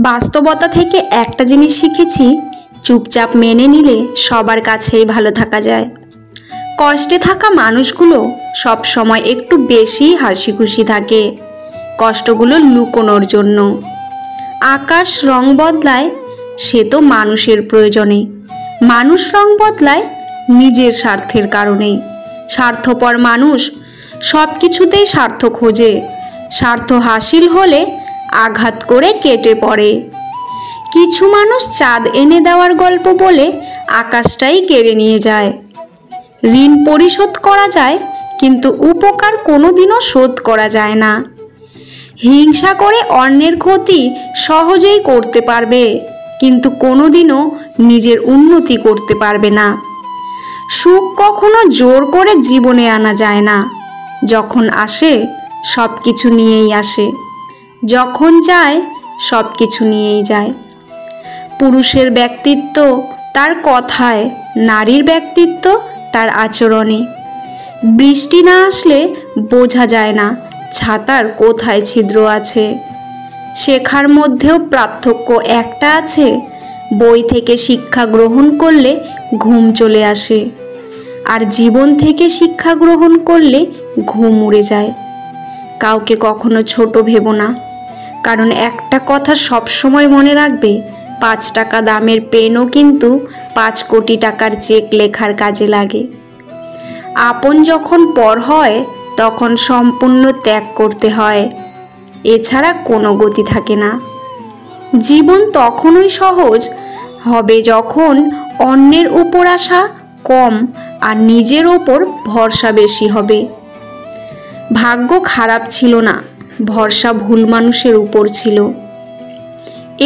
বাস্তবতা থেকে একটা জিনিস শিখেছি, চুপচাপ মেনে নিলে সবার কাছেই ভালো থাকা যায়। কষ্টে থাকা মানুষগুলো সব সময় একটু বেশি হাসি খুশি থাকে, কষ্টগুলো লুকোনোর জন্য। আকাশ রং বদলায়, সে তো মানুষের প্রয়োজনে। মানুষ রং বদলায় নিজের স্বার্থের কারণেই। স্বার্থপর মানুষ সব কিছুতেই স্বার্থ খোঁজে, স্বার্থ হাসিল হলে আঘাত করে কেটে পড়ে। কিছু মানুষ চাঁদ এনে দেওয়ার গল্প বলে আকাশটাই কেড়ে নিয়ে যায়। ঋণ পরিশোধ করা যায়, কিন্তু উপকার কোনোদিনও শোধ করা যায় না। হিংসা করে অন্যের ক্ষতি সহজেই করতে পারবে, কিন্তু কোনোদিনও নিজের উন্নতি করতে পারবে না। সুখ কখনো জোর করে জীবনে আনা যায় না। যখন আসে সব কিছু নিয়েই আসে, যখন যায় সব কিছু নিয়েই যায়। পুরুষের ব্যক্তিত্ব তার কথায়, নারীর ব্যক্তিত্ব তার আচরণে। বৃষ্টি না আসলে বোঝা যায় না ছাতার কোথায় ছিদ্র আছে। শেখার মধ্যেও পার্থক্য একটা আছে, বই থেকে শিক্ষা গ্রহণ করলে ঘুম চলে আসে, আর জীবন থেকে শিক্ষা গ্রহণ করলে ঘুম উড়ে যায়। কাউকে কখনো ছোট ভেবো না, কারণ একটা কথা সবসময় মনে রাখবে, 5 টাকা দামের পেনও কিন্তু 5 কোটি টাকার চেক লেখার কাজে লাগে। আপন যখন পর হয় তখন সম্পূর্ণ ত্যাগ করতে হয়, এছাড়া কোনো গতি থাকে না। জীবন তখনই সহজ হবে যখন অন্যের উপর আশা কম আর নিজের ওপর ভরসা বেশি হবে। ভাগ্য খারাপ ছিল না, ভরসা ভুল মানুষের উপর ছিল।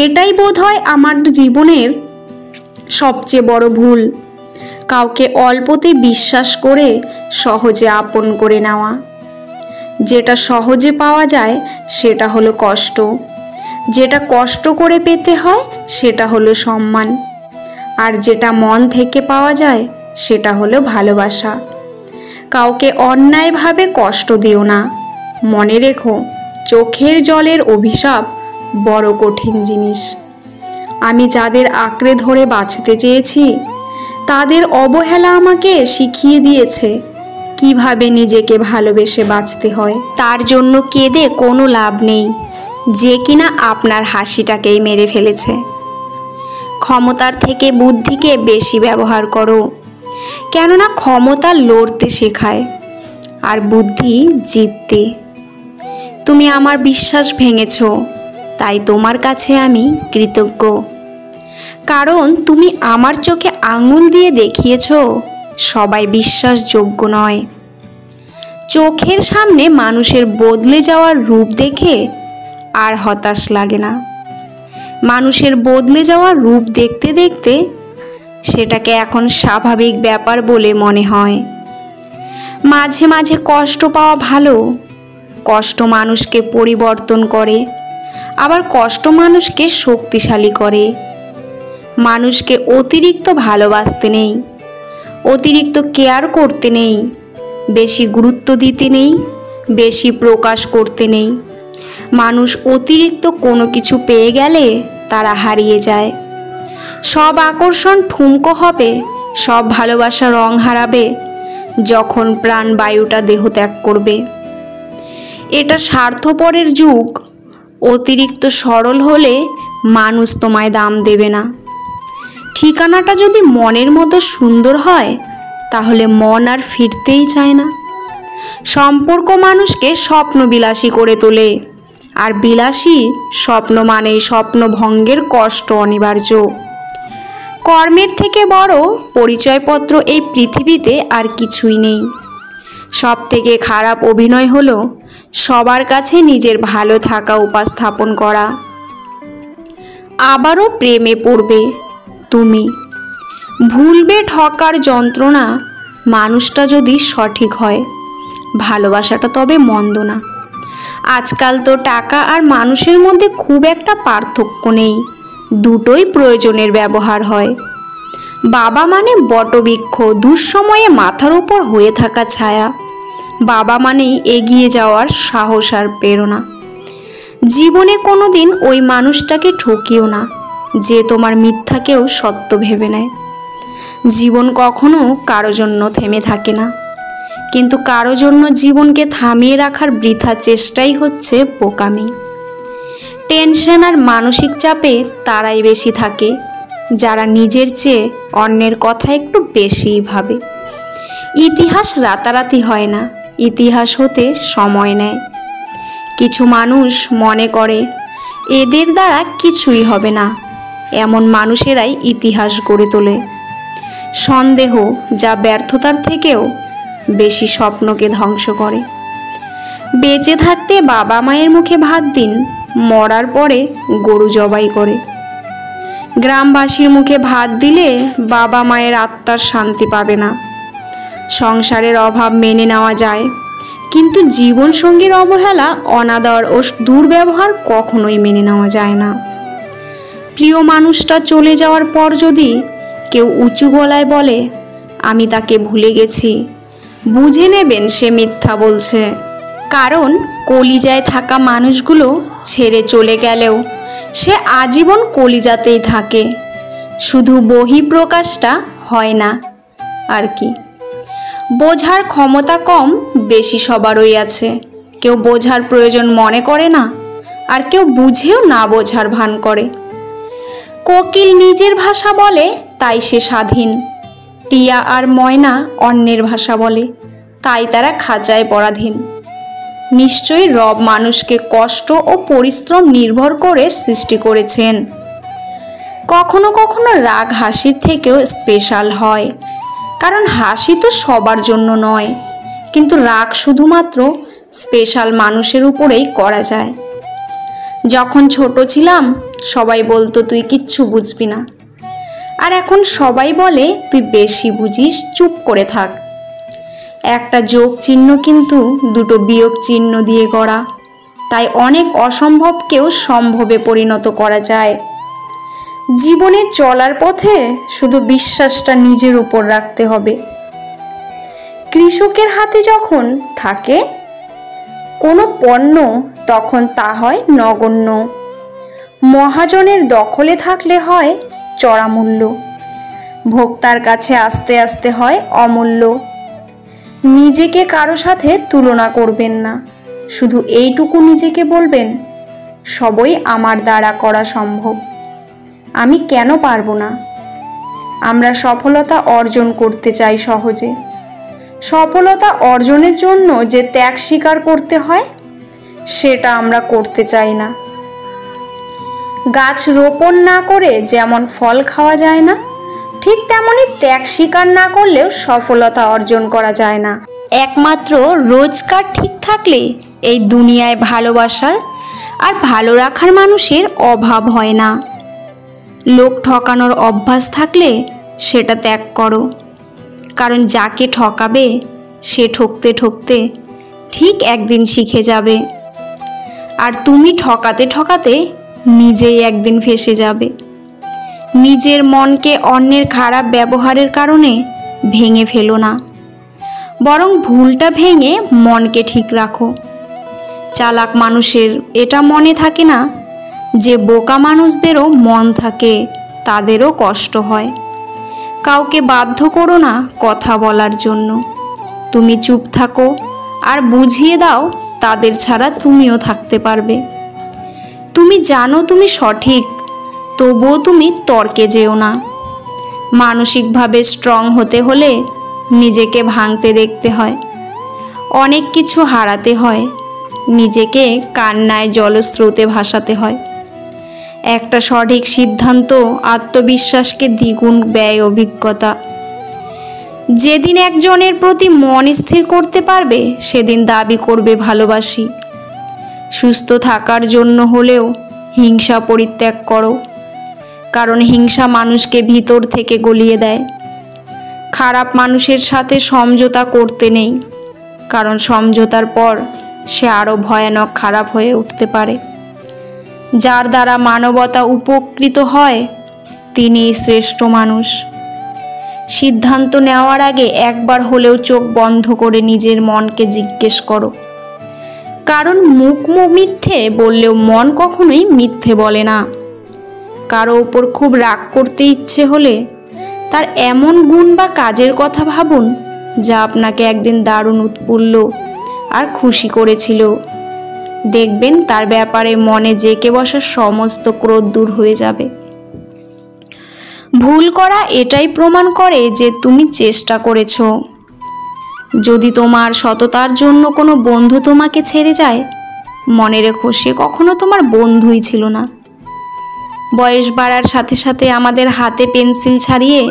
এটাই বোধহয় আমার জীবনের সবচেয়ে বড় ভুল, কাউকে অল্পতে বিশ্বাস করে সহজে আপন করে নেওয়া। যেটা সহজে পাওয়া যায় সেটা হলো কষ্ট, যেটা কষ্ট করে পেতে হয় সেটা হলো সম্মান, আর যেটা মন থেকে পাওয়া যায় সেটা হলো ভালোবাসা। কাউকে অন্যায়ভাবে কষ্ট দিও না। মনে রেখো, চোখের জলের অভিশাপ বড় কঠিন জিনিস। আমি যাদের আঁকড়ে ধরে বাঁচতে চেয়েছি, তাদের অবহেলা আমাকে শিখিয়ে দিয়েছে কিভাবে নিজেকে ভালোবেসে বাঁচতে হয়। তার জন্য কেঁদে কোনো লাভ নেই, যে কিনা আপনার হাসিটাকেই মেরে ফেলেছে। ক্ষমতার থেকে বুদ্ধিকে বেশি ব্যবহার করো, কেননা ক্ষমতা লড়তে শেখায় আর বুদ্ধি জিততে। তুমি আমার বিশ্বাস ভেঙেছ, তাই তোমার কাছে আমি কৃতজ্ঞ, কারণ তুমি আমার চোখে আঙুল দিয়ে দেখিয়েছ সবাই বিশ্বাসযোগ্য নয়। চোখের সামনে মানুষের বদলে যাওয়ার রূপ দেখে আর হতাশ লাগে না। মানুষের বদলে যাওয়ার রূপ দেখতে দেখতে সেটাকে এখন স্বাভাবিক ব্যাপার বলে মনে হয়। মাঝে মাঝে কষ্ট পাওয়া ভালো। কষ্ট মানুষকে পরিবর্তন করে, আবার কষ্ট মানুষকে শক্তিশালী করে। মানুষকে অতিরিক্ত ভালোবাসতে নেই, অতিরিক্ত কেয়ার করতে নেই, বেশি গুরুত্ব দিতে নেই, বেশি প্রকাশ করতে নেই। মানুষ অতিরিক্ত কোনো কিছু পেয়ে গেলে তারা হারিয়ে যায়। সব আকর্ষণ ঠুমকো হবে, সব ভালোবাসা রং হারাবে যখন প্রাণবায়ুটা দেহ ত্যাগ করবে। এটা স্বার্থপরের যুগ। অতিরিক্ত সরল হলে মানুষ তোমায় দাম দেবে না। ঠিকানাটা যদি মনের মতো সুন্দর হয়, তাহলে মন আর ফিরতেই চায় না। সম্পর্ক মানুষকে স্বপ্নবিলাসী করে তোলে, আর বিলাসী স্বপ্ন মানেই স্বপ্নভঙ্গের কষ্ট অনিবার্য। কর্মের থেকে বড় পরিচয়পত্র এই পৃথিবীতে আর কিছুই নেই। সব থেকে খারাপ অভিনয় হলো সবার কাছে নিজের ভালো থাকা উপস্থাপন করা। আবারও প্রেমে পড়বে তুমি, ভুলবে ঠকার যন্ত্রণা। মানুষটা যদি সঠিক হয়, ভালোবাসাটা তবে মন্দ না। আজকাল তো টাকা আর মানুষের মধ্যে খুব একটা পার্থক্য নেই, দুটোই প্রয়োজনের ব্যবহার হয়। বাবা মানে বটবৃক্ষ, দুঃসময়ে মাথার উপর হয়ে থাকা ছায়া। বাবা মানেই এগিয়ে যাওয়ার সাহস আর প্রেরণা। জীবনে কোনোদিন ওই মানুষটাকে ঠকিও না যে তোমার মিথ্যাকেও সত্য ভেবে নেয়। জীবন কখনো কারো জন্য থেমে থাকে না, কিন্তু কারো জন্য জীবনকে থামিয়ে রাখার বৃথা চেষ্টাই হচ্ছে বোকামি। টেনশন আর মানসিক চাপে তারাই বেশি থাকে যারা নিজের চেয়ে অন্যের কথা একটু বেশিই ভাবে। ইতিহাস রাতারাতি হয় না, ইতিহাস হতে সময় নেয়। কিছু মানুষ মনে করে এদের দ্বারা কিছুই হবে না, এমন মানুষেরাই ইতিহাস গড়ে তোলে। সন্দেহ যা ব্যর্থতার থেকেও বেশি স্বপ্নকে ধ্বংস করে। বেঁচে থাকতে বাবা মায়ের মুখে ভাত দিন, মরার পরে গরু জবাই করে। গ্রামবাসীর মুখে ভাত দিলে বাবা মায়ের আত্মার শান্তি পাবে না। সংসারের অভাব মেনে নেওয়া যায়, কিন্তু জীবনসঙ্গীর অবহেলা, অনাদর ও দুর্ব্যবহার কখনোই মেনে নেওয়া যায় না। প্রিয় মানুষটা চলে যাওয়ার পর যদি কেউ উঁচু গলায় বলে আমি তাকে ভুলে গেছি, বুঝে নেবেন সে মিথ্যা বলছে। কারণ কলিজায় থাকা মানুষগুলো ছেড়ে চলে গেলেও সে আজীবন কলিজাতেই থাকে, শুধু বহিঃপ্রকাশটা হয় না আর কি। বোঝার ক্ষমতা কম বেশি সবারই আছে। কেউ বোঝার প্রয়োজন মনে করে না, আর কেউ বুঝেও না বোঝার ভান করে। কোকিল নিজের ভাষা বলে তাই সে স্বাধীন, টিয়া আর ময়না অন্যের ভাষা বলে তাই তারা খাঁচায় পরাধীন। নিশ্চয়ই রব মানুষকে কষ্ট ও পরিশ্রম নির্ভর করে সৃষ্টি করেছেন। কখনো কখনো রাগ হাসির থেকেও স্পেশাল হয়, কারণ হাসি তো সবার জন্য নয়, কিন্তু রাগ শুধুমাত্র স্পেশাল মানুষের উপরেই করা যায়। যখন ছোট ছিলাম সবাই বলতো তুই কিচ্ছু বুঝবি না, আর এখন সবাই বলে তুই বেশি বুঝিস, চুপ করে থাক। একটা যোগ চিহ্ন কিন্তু দুটো বিয়োগ চিহ্ন দিয়ে গড়া, তাই অনেক অসম্ভবকেও সম্ভবে পরিণত করা যায়। জীবনে চলার পথে শুধু বিশ্বাসটা নিজের উপর রাখতে হবে। কৃষকের হাতে যখন থাকে কোনো পণ্য, তখন তা হয় নগণ্য। মহাজনের দখলে থাকলে হয় চড়া মূল্য, ভোক্তার কাছে আস্তে আস্তে হয় অমূল্য। নিজেকে কারো সাথে তুলনা করবেন না, শুধু এইটুকু নিজেকে বলবেন সবই আমার দ্বারা করা সম্ভব, আমি কেন পারবো না। আমরা সফলতা অর্জন করতে চাই সহজে, সফলতা অর্জনের জন্য যে ত্যাগ স্বীকার করতে হয় সেটা আমরা করতে চাই না। গাছ রোপণ না করে যেমন ফল খাওয়া যায় না, ঠিক তেমনি ত্যাগ স্বীকার না করলেও সফলতা অর্জন করা যায় না। একমাত্র রোজগার ঠিক থাকলে এই দুনিয়ায় ভালোবাসার আর ভালো রাখার মানুষের অভাব হয় না। লোক ঠকানোর অভ্যাস থাকলে সেটা ত্যাগ করো, কারণ যাকে ঠকাবে সে ঠকতে ঠকতে ঠিক একদিন শিখে যাবে, আর তুমি ঠকাতে ঠকাতে নিজেই একদিন ফেঁসে যাবে। নিজের মনকে অন্যের খারাপ ব্যবহারের কারণে ভেঙে ফেলো না, বরং ভুলটা ভেঙে মনকে ঠিক রাখো। চালাক মানুষের এটা মনে থাকে না যে বোকা মানুষদেরও মন থাকে, তাদেরও কষ্ট হয়। কাউকে বাধ্য করো না কথা বলার জন্য, তুমি চুপ থাকো আর বুঝিয়ে দাও তাদের ছাড়া তুমিও থাকতে পারবে। তুমি জানো তুমি সঠিক, তবুও তুমি তর্কে যেও না। মানসিকভাবে স্ট্রং হতে হলে নিজেকে ভাঙতে দেখতে হয়, অনেক কিছু হারাতে হয়, নিজেকে কান্নায় জলস্রোতে ভাসাতে হয়। একটা সঠিক সিদ্ধান্ত আত্মবিশ্বাসকে দ্বিগুণ ব্যয় অভিজ্ঞতা। যেদিন একজনের প্রতি মন স্থির করতে পারবে সেদিন দাবি করবে ভালোবাসি। সুস্থ থাকার জন্য হলেও হিংসা পরিত্যাগ করো, কারণ হিংসা মানুষকে ভিতর থেকে গলিয়ে দেয়। খারাপ মানুষের সাথে সমঝোতা করতে নেই, কারণ সমঝোতার পর সে আরও ভয়ানক খারাপ হয়ে উঠতে পারে। যার দ্বারা মানবতা উপকৃত হয় তিনিই শ্রেষ্ঠ মানুষ। সিদ্ধান্ত নেওয়ার আগে একবার হলেও চোখ বন্ধ করে নিজের মনকে জিজ্ঞেস করো, কারণ মুখ মিথ্যে বললেও মন কখনোই মিথ্যে বলে না। কারো ওপর খুব রাগ করতে ইচ্ছে হলে তার এমন গুণ বা কাজের কথা ভাবুন যা আপনাকে একদিন দারুণ উৎফুল্ল আর খুশি করেছিল। দেখবেন তার ব্যাপারে মনে জেঁকে বসা সমস্ত ক্রোধ দূর হয়ে যাবে। ভুল করা এটাই প্রমাণ করে যে তুমি চেষ্টা করেছো। যদি তোমার সততার জন্য কোনো বন্ধু তোমাকে ছেড়ে যায়, মনে রেখো সে কখনো তোমার বন্ধুই ছিল না। বয়স বাড়ার সাথে সাথে আমাদের হাতে পেন্সিল ছাড়িয়ে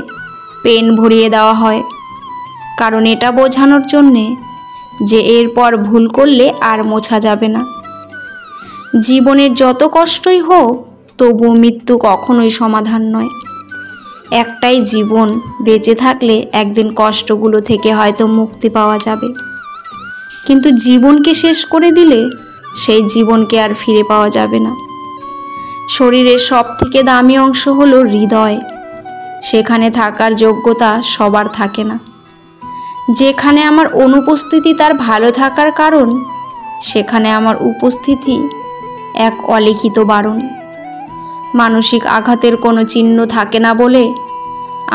পেন ভরিয়ে দেওয়া হয়, কারণ এটা বোঝানোর জন্যে যে এরপর ভুল করলে আর মোছা যাবে না। জীবনের যত কষ্টই হোক, তবুও মৃত্যু কখনোই সমাধান নয়। একটাই জীবন, বেঁচে থাকলে একদিন কষ্টগুলো থেকে হয়তো মুক্তি পাওয়া যাবে, কিন্তু জীবনকে শেষ করে দিলে সেই জীবনকে আর ফিরে পাওয়া যাবে না। শরীরের সবথেকে দামি অংশ হলো হৃদয়। সেখানে থাকার যোগ্যতা সবার থাকে না। যেখানে আমার অনুপস্থিতি তার ভালো থাকার কারণ, সেখানে আমার উপস্থিতি এক অলিখিত বারণ। মানসিক আঘাতের কোনো চিহ্ন থাকে না বলে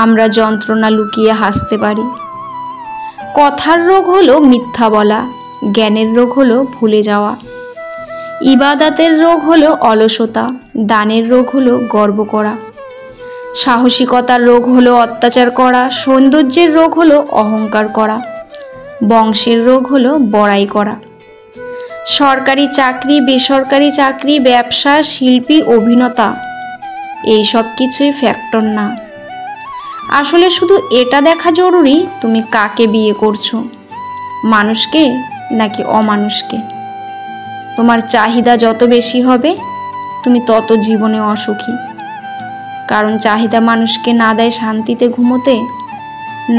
আমরা যন্ত্রণা লুকিয়ে হাসতে পারি। কথার রোগ হলো মিথ্যা বলা, জ্ঞানের রোগ হলো ভুলে যাওয়া, ইবাদতের রোগ হলো অলসতা, দানের রোগ হলো গর্ব করা, সাহসিকতার রোগ হলো অত্যাচার করা, সৌন্দর্যের রোগ হলো অহংকার করা, বংশের রোগ হলো বড়াই করা। সরকারি চাকরি, বেসরকারি চাকরি, ব্যবসা, শিল্পী, অভিনেতা, এই সব কিছুই ফ্যাক্টর না। আসলে শুধু এটা দেখা জরুরি তুমি কাকে বিয়ে করছো, মানুষকে নাকি অমানুষকে। তোমার চাহিদা যত বেশি হবে তুমি তত জীবনে অসুখী, কারণ চাহিদা মানুষকে না দেয় শান্তিতে ঘুমোতে,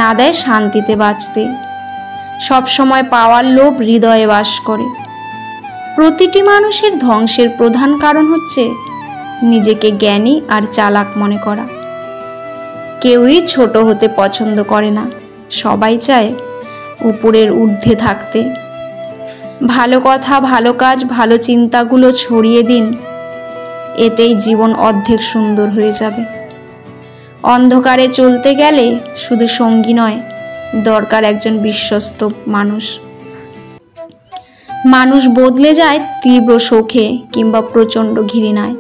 না দেয় শান্তিতে বাঁচতে। সব সময় পাওয়ার লোভ হৃদয়ে বাস করে। প্রতিটি মানুষের ধ্বংসের প্রধান কারণ হচ্ছে নিজেকে জ্ঞানী আর চালাক মনে করা। কেউই ছোট হতে পছন্দ করে না, সবাই চায় উপরের ঊর্ধ্বে থাকতে। ভালো কথা, ভালো কাজ, ভালো চিন্তাগুলো ছড়িয়ে দিন, এতেই জীবন অর্ধেক সুন্দর হয়ে যাবে। অন্ধকারে চলতে গেলে শুধু সঙ্গী নয়, দরকার একজন বিশ্বস্ত মানুষ। মানুষ বদলে যায় তীব্র শোকে কিংবা প্রচণ্ড ঘৃণায়।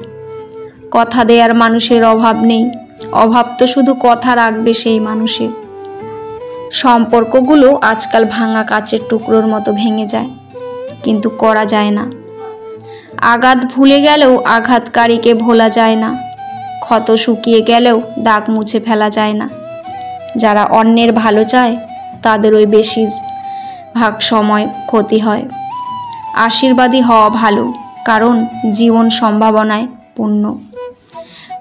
কথা দেয়ার মানুষের অভাব নেই, অভাব তো শুধু কথা রাখবে সেই মানুষের। সম্পর্কগুলো আজকাল ভাঙা কাচের টুকরোর মতো ভেঙে যায়, কিন্তু করা যায় না। আঘাত ভুলে গেলেও আঘাতকারীকে ভোলা যায় না, ক্ষত শুকিয়ে গেলেও দাগ মুছে ফেলা যায় না। যারা অন্যের ভালো চায় তাদের ওই বেশিরভাগ সময় ক্ষতি হয়। আশীর্বাদী হওয়া ভালো, কারণ জীবন সম্ভাবনায় পূর্ণ।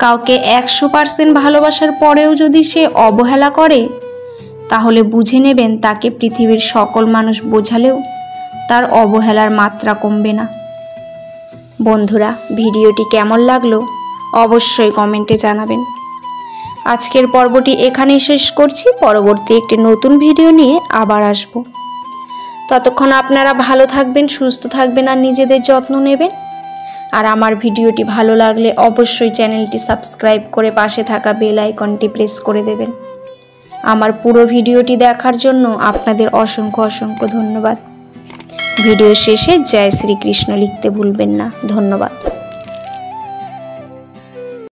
কাউকে 100% ভালোবাসার পরেও যদি সে অবহেলা করে, তাহলে বুঝে নেবেন তাকে পৃথিবীর সকল মানুষ বোঝালেও তার অবহেলার মাত্রা কমবে না। বন্ধুরা, ভিডিওটি কেমন লাগলো অবশ্যই কমেন্টে জানাবেন। আজকের পর্বটি এখানেই শেষ করছি। পরবর্তী একটি নতুন ভিডিও নিয়ে আবার আসব। ততক্ষণ আপনারা ভালো থাকবেন, সুস্থ থাকবেন আর নিজেদের যত্ন নেবেন। আর আমার ভিডিওটি ভালো লাগলে অবশ্যই চ্যানেলটি সাবস্ক্রাইব করে পাশে থাকা বেল আইকনটি প্রেস করে দেবেন। আমার পুরো ভিডিওটি দেখার জন্য আপনাদের অসংখ্য অসংখ্য ধন্যবাদ। ভিডিও শেষে জয় শ্রীকৃষ্ণ লিখতে ভুলবেন না। ধন্যবাদ।